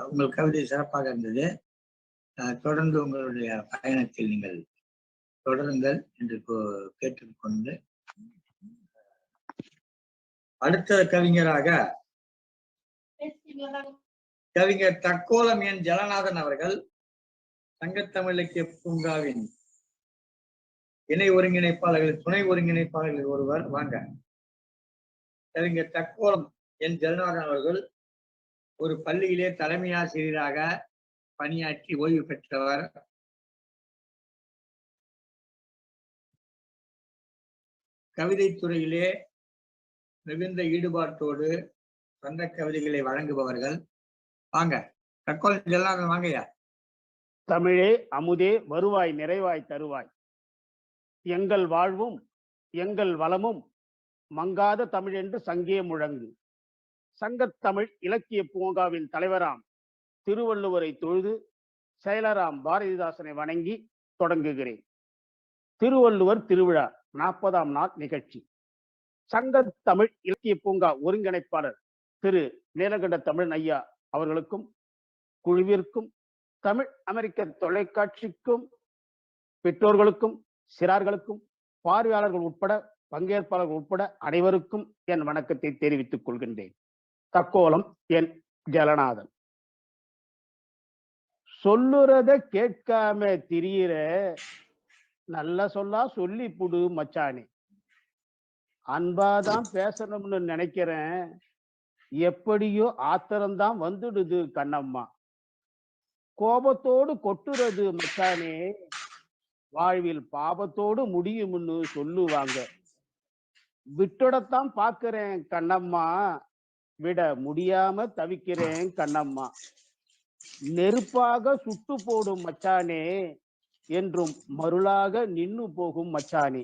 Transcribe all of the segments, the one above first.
உங்கள் கவிதை சிறப்பாக இருந்தது. தொடர்ந்து உங்களுடைய பயணத்தில் நீங்கள் தொடருங்கள் என்று கேட்டுக்கொண்டு அடுத்த கவிஞராக கவிஞர் தக்கோலம் என் ஜலநாதன் அவர்கள் சங்கத்தமிழ் இலக்கிய பூங்காவின் இணை ஒருங்கிணைப்பாளர்கள், துணை ஒருங்கிணைப்பாளர்கள் ஒருவர். வாங்க. கவிஞர் தக்கோலம் என் ஜலநாதன் அவர்கள் ஒரு பள்ளியிலே தலைமை ஆசிரியராக பணியாற்றி ஓய்வு பெற்றவர். கவிதை துறையிலே மிகுந்த ஈடுபாட்டோடு சொந்த கவிதைகளை வழங்குபவர்கள். வாங்க தக்கோலம் ஜலநாதன், வாங்கய்யா. தமிழே அமுதே வருவாய் நிறைவாய் தருவாய், எங்கள் வாழ்வும் எங்கள் வளமும் மங்காத தமிழ் என்று சங்கே முழங்கு. சங்கத்தமிழ் இலக்கிய பூங்காவின் தலைவராம் திருவள்ளுவரை தொழுது செயலராம் பாரதிதாசனை வணங்கி தொடங்குகிறேன். திருவள்ளுவர் திருவிழா 40ஆம் நாள் நிகழ்ச்சி. சங்கத்தமிழ் இலக்கிய பூங்கா ஒருங்கிணைப்பாளர் திரு நீலகண்ட தமிழன் ஐயா அவர்களுக்கும் குழுவிற்கும் தமிழ் அமெரிக்க தொலைக்காட்சிக்கும் பெற்றோர்களுக்கும் சிறார்களுக்கும் பார்வையாளர்கள் உட்பட பங்கேற்பாளர்கள் உட்பட அனைவருக்கும் என் வணக்கத்தை தெரிவித்துக் கொள்கின்றேன். தக்கோலம் என் ஜலநாதன். சொல்லுறத கேட்காம திரியிற நல்ல சொல்லா சொல்லி புடு மச்சானே. அன்பாதான் பேசணும்னு நினைக்கிறேன், எப்படியோ ஆத்திரம்தான் வந்துடுது கண்ணம்மா. கோபத்தோடு கொட்டுறது மச்சானே, வாழ்வில் பாபத்தோடு முடியும்னு சொல்லுவாங்க. விட்டுடத்தான் பார்க்கிறேன் கண்ணம்மா, விட முடியாம தவிக்கிறேன் கண்ணம்மா. நெருப்பாக சுட்டு போடும் மச்சானே, என்றும் மருளாக நின்னு போகும் மச்சானே.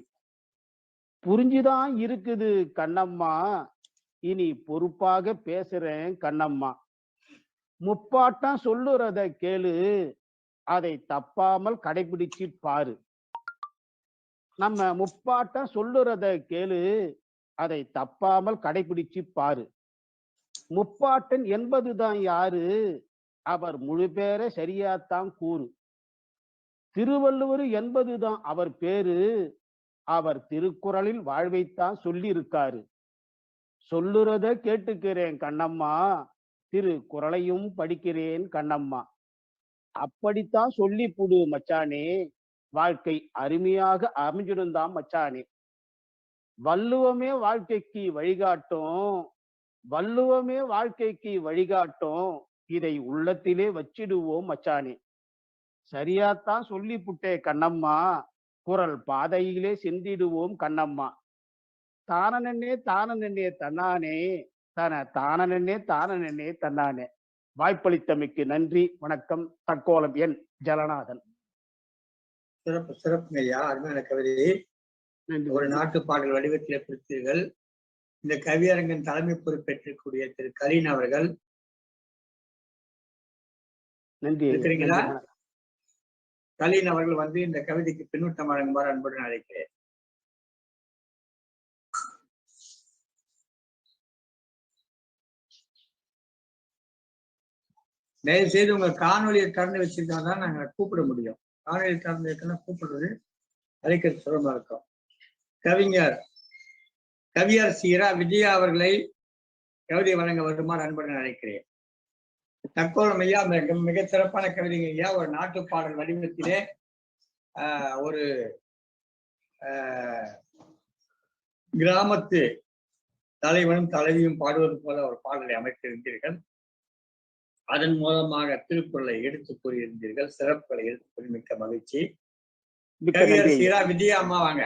புரிஞ்சுதான் இருக்குது கண்ணம்மா, இனி பொறுப்பாக பேசுறேன் கண்ணம்மா. முப்பாட்டம் சொல்லுறத கேளு, அதை தப்பாமல் கடைபிடிச்சு பாரு. நம்ம முப்பாட்டம் சொல்லுறத கேளு, அதை தப்பாமல் கடைபிடிச்சு பாரு. முப்பாட்டன் என்பதுதான் யாரு, அவர் முழு பேரை சரியாத்தான் கூறு. திருவள்ளுவர் என்பதுதான் அவர் பேரு, அவர் திருக்குறளில் வாழ்வைத்தான் சொல்லி இருக்காரு. சொல்லுறத கேட்டுக்கிறேன் கண்ணம்மா, திருக்குறளையும் படிக்கிறேன் கண்ணம்மா. அப்படித்தான் சொல்லி புடு மச்சானே, வாழ்க்கை அருமையாக அமைஞ்சிருந்தான் மச்சானே. வள்ளுவமே வாழ்க்கைக்கு வழிகாட்டும், வள்ளுவமே வாழ்க்கைக்கு வழிகாட்டும், இதை உள்ளத்திலே வச்சிடுவோம் மச்சானே. சரியாத்தான் சொல்லி புட்டே கண்ணம்மா, குரல் பாதையிலே சென்றிடுவோம் கண்ணம்மா. தானனே தானனே தன்னானே, தன தானனே தானனே தன்னானே. வாய்ப்பளித்தமைக்கு நன்றி, வணக்கம். தக்கோலம் என் ஜலநாதன். சிறப்பு சிறப்புங்க ஐயா, அருமையான கவிதை. ஒரு நாட்டு பாடல் வடிவத்தில் குறித்தீர்கள். இந்த கவியரங்கின் தலைமை பொறுப்பேற்றக்கூடிய திரு கலீன் அவர்கள், நன்றி. இருக்கிறீங்களா? கலீன் அவர்கள் வந்து இந்த கவிதைக்கு பின்னூட்டம் வழங்குமாறு அன்புடன் அழைக்கிறேன். தயவு செய்து உங்க காணொலியை திறந்து வச்சிருந்தா தான் நாங்க கூப்பிட முடியும். காணொலி திறந்து வைக்கனா கூப்பிடுறது அழைக்கிறது சுலபமா இருக்கும். கவியர் சீரா விஜயா அவர்களை கவிதை வழங்க வருமாறு அன்புடன் அழைக்கிறேன். தக்கோலம் ஐயா, மிக சிறப்பான கவிதைங்க ஐயா. ஒரு நாட்டு பாடல் வடிவத்திலே ஒரு கிராமத்து தலைவனும் தலைவியும் பாடுவது போல ஒரு பாடலை அமைத்திருந்தீர்கள். அதன் மூலமாக திருக்குறளை எடுத்து கூறியிருந்தீர்கள். சிறப்புகளை எடுத்து கூறி மிக்க மகிழ்ச்சி. விஜயா அம்மா வாங்க.